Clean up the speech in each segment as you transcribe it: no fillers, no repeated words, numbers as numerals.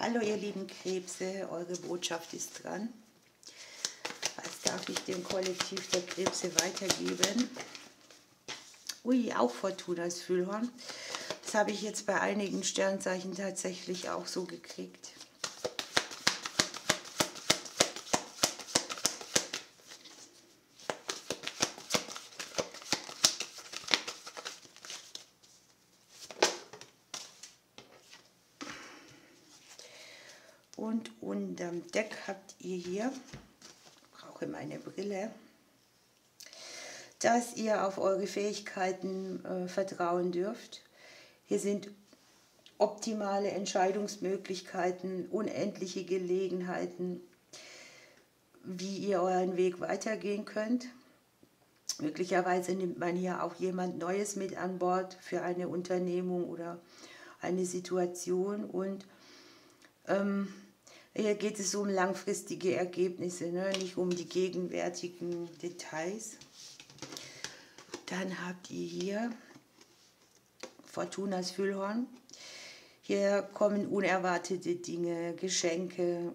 Hallo ihr lieben Krebse, eure Botschaft ist dran. Was darf ich dem Kollektiv der Krebse weitergeben? Ui, auch Fortunas Füllhorn. Das habe ich jetzt bei einigen Sternzeichen tatsächlich auch so gekriegt. Und unterm Deck habt ihr hier, ich brauche meine Brille, dass ihr auf eure Fähigkeiten vertrauen dürft. Hier sind optimale Entscheidungsmöglichkeiten, unendliche Gelegenheiten, wie ihr euren Weg weitergehen könnt. Möglicherweise nimmt man hier auch jemand Neues mit an Bord für eine Unternehmung oder eine Situation. Und hier geht es um langfristige Ergebnisse, ne? Nicht um die gegenwärtigen Details. Dann habt ihr hier Fortunas Füllhorn. Hier kommen unerwartete Dinge, Geschenke,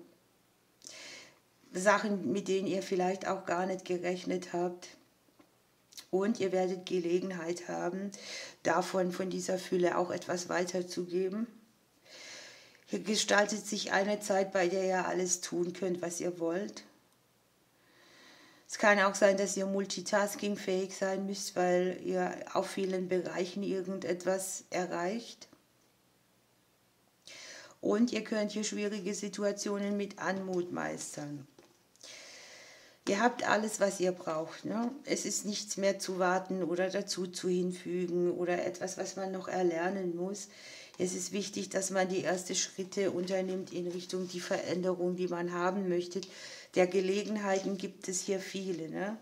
Sachen, mit denen ihr vielleicht auch gar nicht gerechnet habt. Und ihr werdet Gelegenheit haben, von dieser Fülle auch etwas weiterzugeben. Hier gestaltet sich eine Zeit, bei der ihr alles tun könnt, was ihr wollt. Es kann auch sein, dass ihr multitaskingfähig sein müsst, weil ihr auf vielen Bereichen irgendetwas erreicht. Und ihr könnt hier schwierige Situationen mit Anmut meistern. Ihr habt alles, was ihr braucht, ne? Es ist nichts mehr zu warten oder dazu zu hinfügen oder etwas, was man noch erlernen muss. Es ist wichtig, dass man die ersten Schritte unternimmt in Richtung die Veränderung, die man haben möchte. Der Gelegenheiten gibt es hier viele, ne?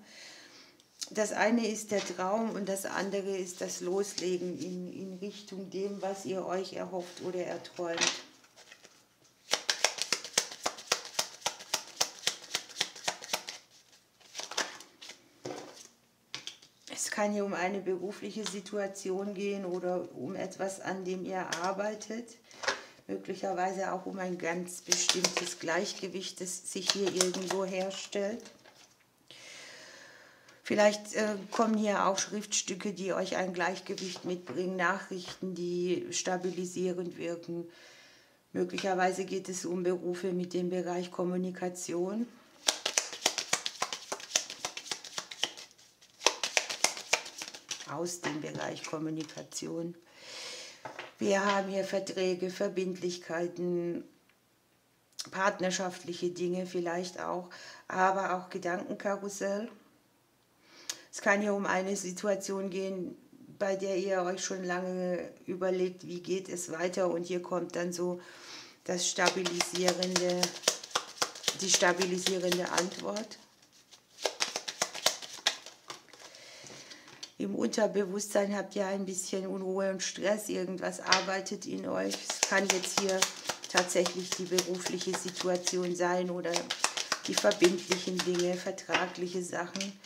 Das eine ist der Traum und das andere ist das Loslegen in Richtung dem, was ihr euch erhofft oder erträumt. Es kann hier um eine berufliche Situation gehen oder um etwas, an dem ihr arbeitet. Möglicherweise auch um ein ganz bestimmtes Gleichgewicht, das sich hier irgendwo herstellt. Vielleicht kommen hier auch Schriftstücke, die euch ein Gleichgewicht mitbringen, Nachrichten, die stabilisierend wirken. Möglicherweise geht es um Berufe mit dem Bereich Kommunikation. Aus dem Bereich Kommunikation. Wir haben hier Verträge, Verbindlichkeiten, partnerschaftliche Dinge vielleicht auch, aber auch Gedankenkarussell. Es kann hier um eine Situation gehen, bei der ihr euch schon lange überlegt, wie geht es weiter, und hier kommt dann so die stabilisierende Antwort. Im Unterbewusstsein habt ihr ein bisschen Unruhe und Stress, irgendwas arbeitet in euch. Es kann jetzt hier tatsächlich die berufliche Situation sein oder die verbindlichen Dinge, vertragliche Sachen.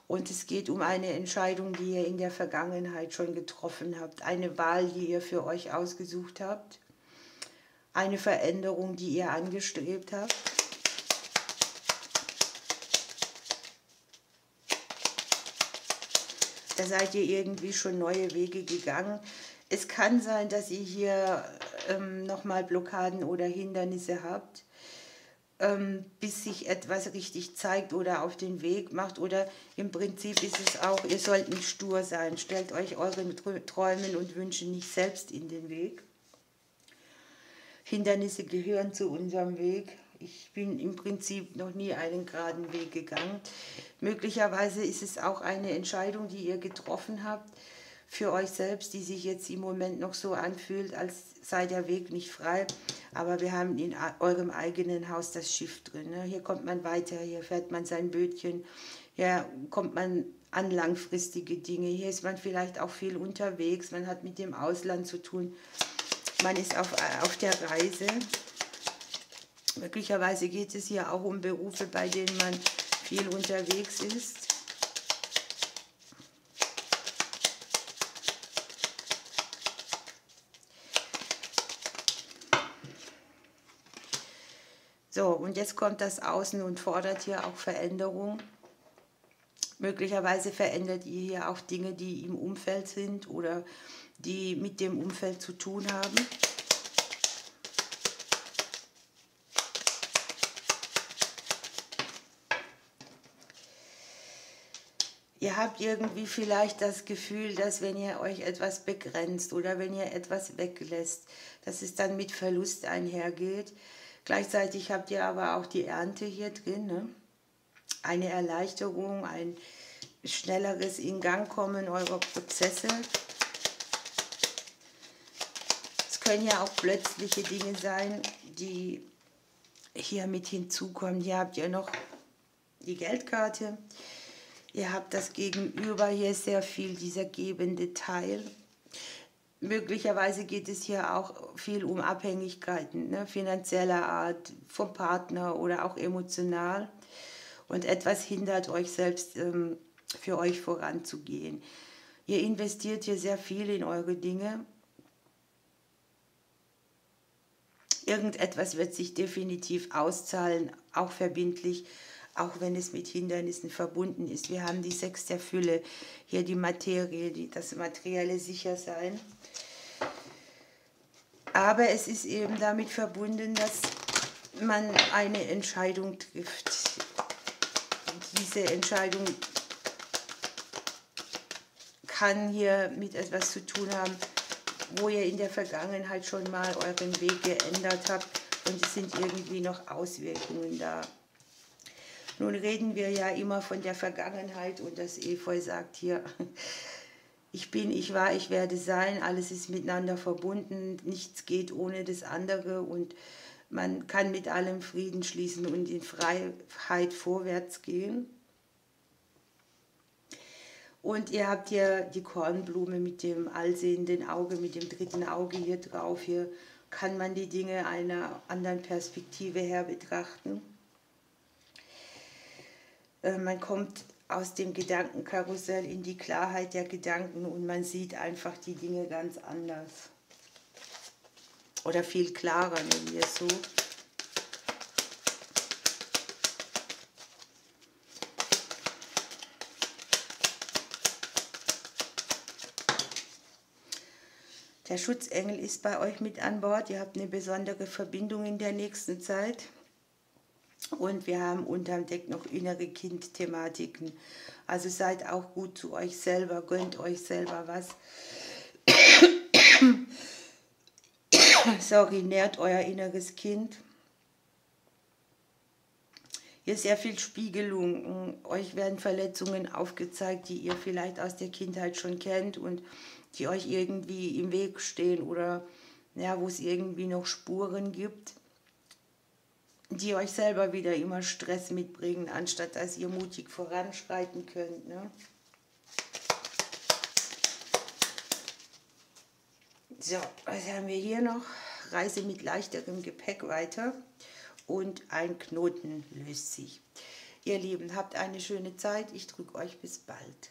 Und es geht um eine Entscheidung, die ihr in der Vergangenheit schon getroffen habt, eine Wahl, die ihr für euch ausgesucht habt, eine Veränderung, die ihr angestrebt habt. Da seid ihr irgendwie schon neue Wege gegangen. Es kann sein, dass ihr hier nochmal Blockaden oder Hindernisse habt, bis sich etwas richtig zeigt oder auf den Weg macht. Oder im Prinzip ist es auch, ihr sollt nicht stur sein. Stellt euch euren Träumen und Wünschen nicht selbst in den Weg. Hindernisse gehören zu unserem Weg. Ich bin im Prinzip noch nie einen geraden Weg gegangen. Möglicherweise ist es auch eine Entscheidung, die ihr getroffen habt für euch selbst, die sich jetzt im Moment noch so anfühlt, als sei der Weg nicht frei. Aber wir haben in eurem eigenen Haus das Schiff drin, ne? Hier kommt man weiter, hier fährt man sein Bötchen, hier kommt man an langfristige Dinge. Hier ist man vielleicht auch viel unterwegs, man hat mit dem Ausland zu tun, man ist auf der Reise. Möglicherweise geht es hier auch um Berufe, bei denen man viel unterwegs ist. So, und jetzt kommt das Außen und fordert hier auch Veränderung. Möglicherweise verändert ihr hier auch Dinge, die im Umfeld sind oder die mit dem Umfeld zu tun haben. Ihr habt irgendwie vielleicht das Gefühl, dass wenn ihr euch etwas begrenzt oder wenn ihr etwas weglässt, dass es dann mit Verlust einhergeht. Gleichzeitig habt ihr aber auch die Ernte hier drin, ne? Eine Erleichterung, ein schnelleres Ingangkommen eurer Prozesse. Es können ja auch plötzliche Dinge sein, die hier mit hinzukommen. Hier habt ihr noch die Geldkarte. Ihr habt das Gegenüber, hier ist sehr viel dieser gebende Teil. Möglicherweise geht es hier auch viel um Abhängigkeiten, ne, finanzieller Art, vom Partner oder auch emotional. Und etwas hindert euch selbst, für euch voranzugehen. Ihr investiert hier sehr viel in eure Dinge. Irgendetwas wird sich definitiv auszahlen, auch verbindlich, auch wenn es mit Hindernissen verbunden ist. Wir haben die 6 der Fülle, hier die Materie, das materielle Sichersein. Aber es ist eben damit verbunden, dass man eine Entscheidung trifft. Diese Entscheidung kann hier mit etwas zu tun haben, wo ihr in der Vergangenheit schon mal euren Weg geändert habt und es sind irgendwie noch Auswirkungen da. Nun reden wir ja immer von der Vergangenheit und das Efeu sagt hier, ich bin, ich war, ich werde sein, alles ist miteinander verbunden, nichts geht ohne das andere und man kann mit allem Frieden schließen und in Freiheit vorwärts gehen. Und ihr habt hier die Kornblume mit dem allsehenden Auge, mit dem 3. Auge hier drauf. Hier kann man die Dinge einer anderen Perspektive her betrachten. Man kommt aus dem Gedankenkarussell in die Klarheit der Gedanken und man sieht einfach die Dinge ganz anders. Oder viel klarer, nennen wir es so. Der Schutzengel ist bei euch mit an Bord. Ihr habt eine besondere Verbindung in der nächsten Zeit. Und wir haben unterm Deck noch innere Kind-Thematiken. Also seid auch gut zu euch selber, gönnt euch selber was. Sorry, nährt euer inneres Kind. Hier ist sehr viel Spiegelung. Euch werden Verletzungen aufgezeigt, die ihr vielleicht aus der Kindheit schon kennt und die euch irgendwie im Weg stehen oder ja, wo es irgendwie noch Spuren gibt, die euch selber wieder immer Stress mitbringen, anstatt dass ihr mutig voranschreiten könnt. Ne? So, was haben wir hier noch? Reise mit leichterem Gepäck weiter und ein Knoten löst sich. Ihr Lieben, habt eine schöne Zeit. Ich drücke euch bis bald.